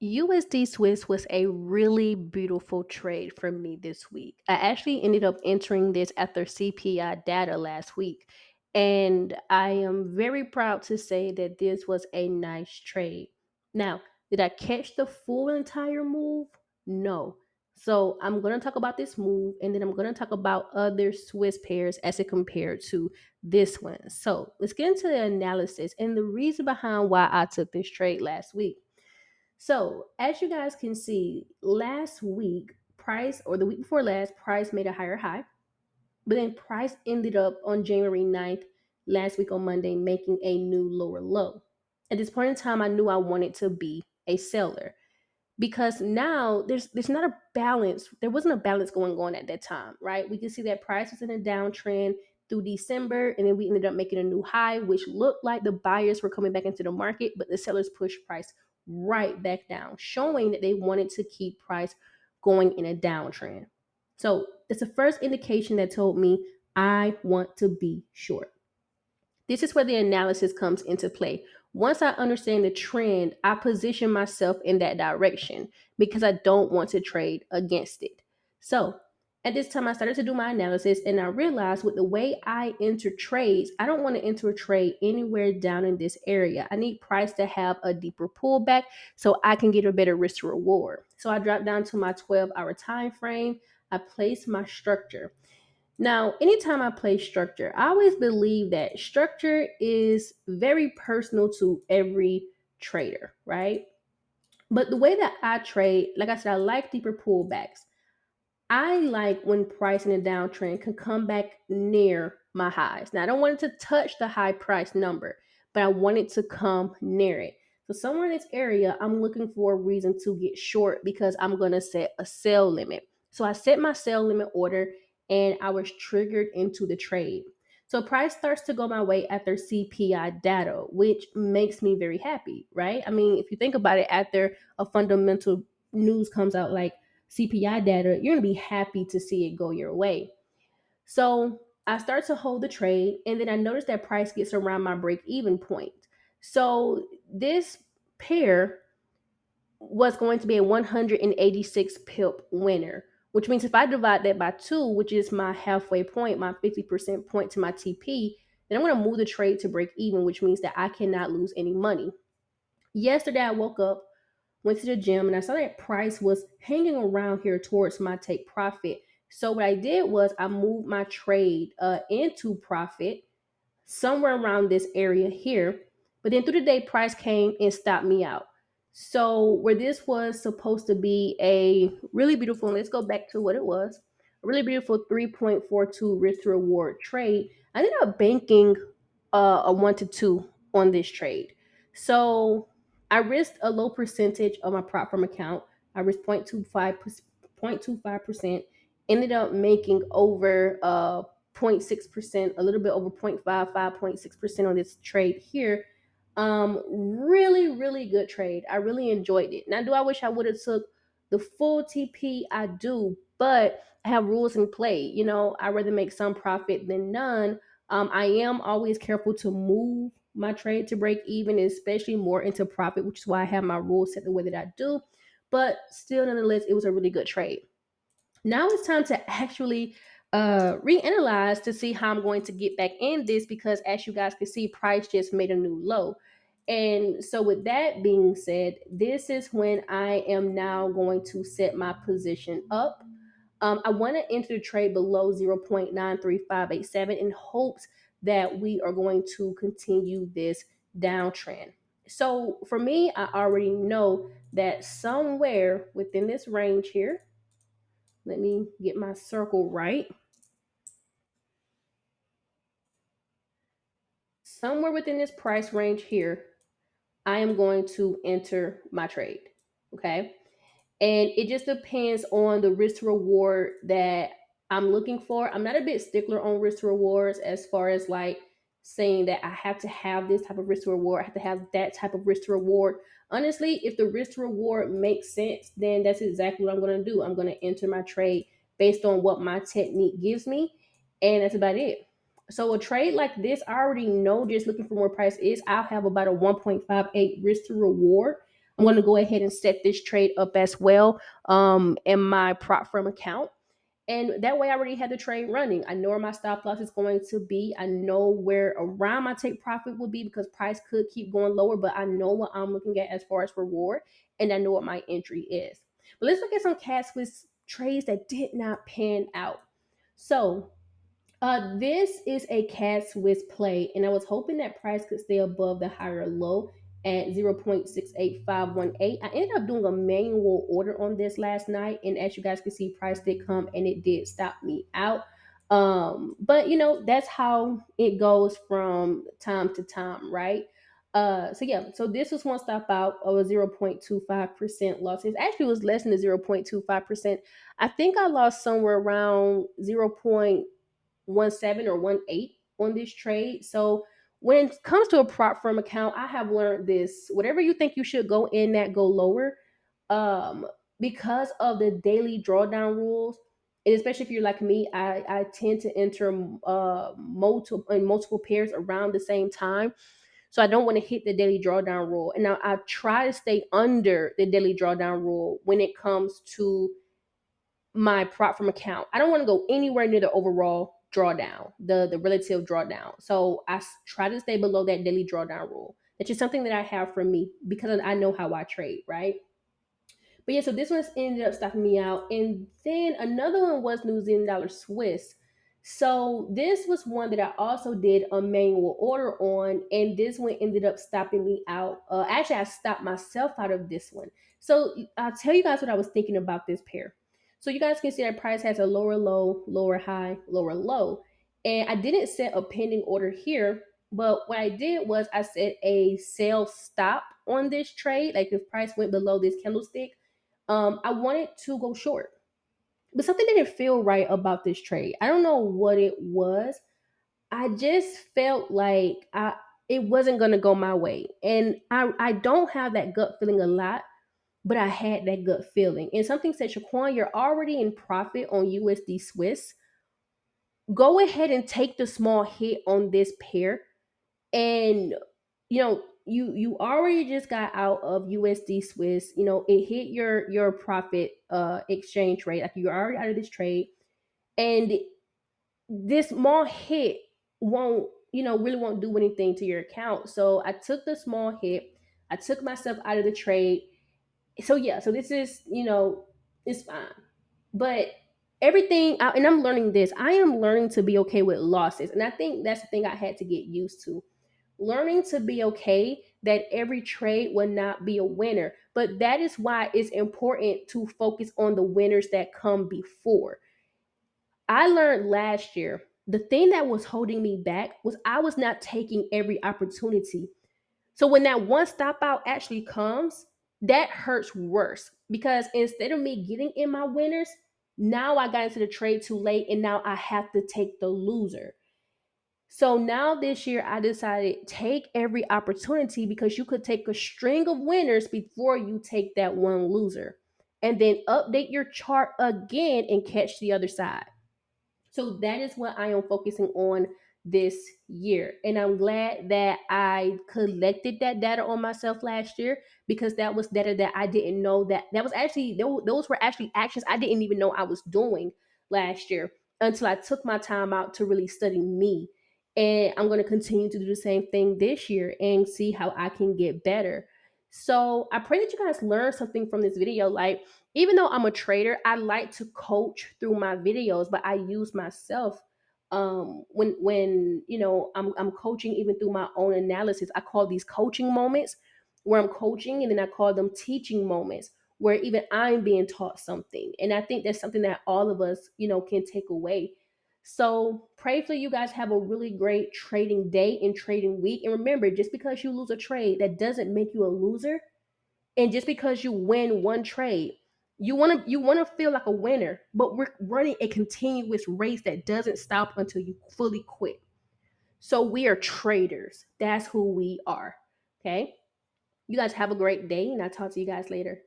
USD Swiss was a really beautiful trade for me this week. I actually ended up entering this after CPI data last week, and I am very proud to say that this was a nice trade. Now, did I catch the full entire move? No. So I'm going to talk about this move, and then I'm going to talk about other Swiss pairs as it compared to this one. So let's get into the analysis and the reason behind why I took this trade last week. So, as you guys can see, last week, price or the week before last, price made a higher high, but then price ended up on January 9th, last week on Monday, making a new lower low. At this point in time, I knew I wanted to be a seller because now there's not a balance. There wasn't a balance going on at that time, right? We could see that price was in a downtrend through December, and then we ended up making a new high, which looked like the buyers were coming back into the market, but the sellers pushed price right back down, showing that they wanted to keep price going in a downtrend. So that's the first indication that told me I want to be short. This is where the analysis comes into play. Once I understand the trend, I position myself in that direction because I don't want to trade against it. So at this time, I started to do my analysis and I realized with the way I enter trades, I don't want to enter a trade anywhere down in this area. I need price to have a deeper pullback so I can get a better risk to reward. So I dropped down to my 12-hour time frame. I placed my structure. Now, anytime I play structure, I always believe that structure is very personal to every trader, right? But the way that I trade, like I said, I like deeper pullbacks. I like when price in a downtrend can come back near my highs. Now, I don't want it to touch the high price number, but I want it to come near it. So somewhere in this area, I'm looking for a reason to get short because I'm going to set a sell limit. So I set my sell limit order and I was triggered into the trade. So price starts to go my way after CPI data, which makes me very happy, right? I mean, if you think about it, after a fundamental news comes out like CPI data, you're going to be happy to see it go your way. So I start to hold the trade, and then I notice that price gets around my break even point. So this pair was going to be a 186 pip winner, which means if I divide that by two, which is my halfway point, my 50% point to my TP, then I'm going to move the trade to break even, which means that I cannot lose any money. Yesterday, I woke up, went to the gym, and I saw that price was hanging around here towards my take profit. So what I did was I moved my trade into profit somewhere around this area here. But then through the day, price came and stopped me out. So where this was supposed to be a really beautiful, and let's go back to what it was, a really beautiful 3.42 risk to reward trade, I ended up banking a 1 to 2 on this trade. So I risked a low percentage of my prop firm account. I risked 0.25%, ended up making over 0.6%, a little bit over 0.55, 0.6% on this trade here. Really good trade. I really enjoyed it. Now, do I wish I would have took the full TP? I do, but I have rules in play. You know, I rather make some profit than none. I am always careful to move my trade to break even, especially more into profit, which is why I have my rules set the way that I do. But still, nonetheless, it was a really good trade. Now it's time to actually reanalyze to see how I'm going to get back in this because as you guys can see, price just made a new low. And so with that being said, this is when I am now going to set my position up. I want to enter the trade below 0.93587 in hopes that we are going to continue this downtrend. So for me, I already know that somewhere within this range here, let me get my circle right. Somewhere within this price range here, I am going to enter my trade. Okay. And it just depends on the risk to reward that I'm looking for. I'm not a bit stickler on risk to rewards as far as like saying that I have to have this type of risk to reward, I have to have that type of risk to reward. Honestly, if the risk to reward makes sense, then that's exactly what I'm going to do. I'm going to enter my trade based on what my technique gives me, and that's about it. So a trade like this, I already know just looking for more price is I'll have about a 1.58 risk to reward. I'm going to go ahead and set this trade up as well in my prop firm account. And that way I already had the trade running. I know where my stop loss is going to be. I know where around my take profit will be because price could keep going lower, but I know what I'm looking at as far as reward, and I know what my entry is. But let's look at some cash with trades that did not pan out. So this is a cat Swiss play, and I was hoping that price could stay above the higher low at 0.68518. I ended up doing a manual order on this last night, and as you guys can see, price did come and it did stop me out. But that's how it goes from time to time, right? So yeah, so this was one stop out of a 0.25% loss. It actually was less than the 0.25%. I think I lost somewhere around 0.17 or 1.8 on this trade. So when it comes to a prop firm account, I have learned this. Whatever you think you should go in that, go lower. Um, because of the daily drawdown rules, and especially if you're like me, I tend to enter multiple pairs around the same time. So I don't want to hit the daily drawdown rule. And now I try to stay under the daily drawdown rule when it comes to my prop from account. I don't want to go anywhere near the overall drawdown, the relative drawdown. So try to stay below that daily drawdown rule. That's just something that I have for me because I know how I trade, right? But yeah, so this one's ended up stopping me out. And then another one was New Zealand dollar Swiss. So this was one that I also did a manual order on, and this one ended up stopping me out. Actually, I stopped myself out of this one. So I'll tell you guys what I was thinking about this pair. So you guys can see that price has a lower low, lower high, lower low. And I didn't set a pending order here, but what I did was I set a sell stop on this trade. Like if price went below this candlestick, I wanted to go short, but something didn't feel right about this trade. I don't know what it was. I just felt like it wasn't gonna go my way, and I don't have that gut feeling a lot, but I had that gut feeling. And something said, Shaquan, you're already in profit on USD Swiss. Go ahead and take the small hit on this pair, and you already just got out of USD Swiss. It hit your profit exchange rate. Like you're already out of this trade, and this small hit won't really won't do anything to your account. So I took the small hit. I took myself out of the trade. So yeah, so this is it's fine, but and I'm learning this. I am learning to be okay with losses, and I think that's the thing I had to get used to, learning to be okay that every trade will not be a winner. But that is why it's important to focus on the winners that come before. I learned last year the thing that was holding me back was I was not taking every opportunity. So when that one stop out actually comes, that hurts worse because instead of me getting in my winners, now I got into the trade too late and now I have to take the loser. So now this year I decided take every opportunity because you could take a string of winners before you take that one loser. And then update your chart again and catch the other side. So that is what I am focusing on this year. And I'm glad that I collected that data on myself last year because that was data that I didn't know that was actually those were actually actions I didn't even know I was doing last year until I took my time out to really study me. And I'm going to continue to do the same thing this year and see how I can get better. So I pray that you guys learn something from this video. Like, even though I'm a trader, I like to coach through my videos, but I use myself when I'm coaching even through my own analysis. I call these coaching moments where I'm coaching, and then I call them teaching moments where even I'm being taught something. And I think that's something that all of us, can take away. So pray for you guys have a really great trading day and trading week. And remember, just because you lose a trade, that doesn't make you a loser. And just because you win one trade, you want to feel like a winner, but we're running a continuous race that doesn't stop until you fully quit. So we are traders. That's who we are. Okay? You guys have a great day, and I'll talk to you guys later.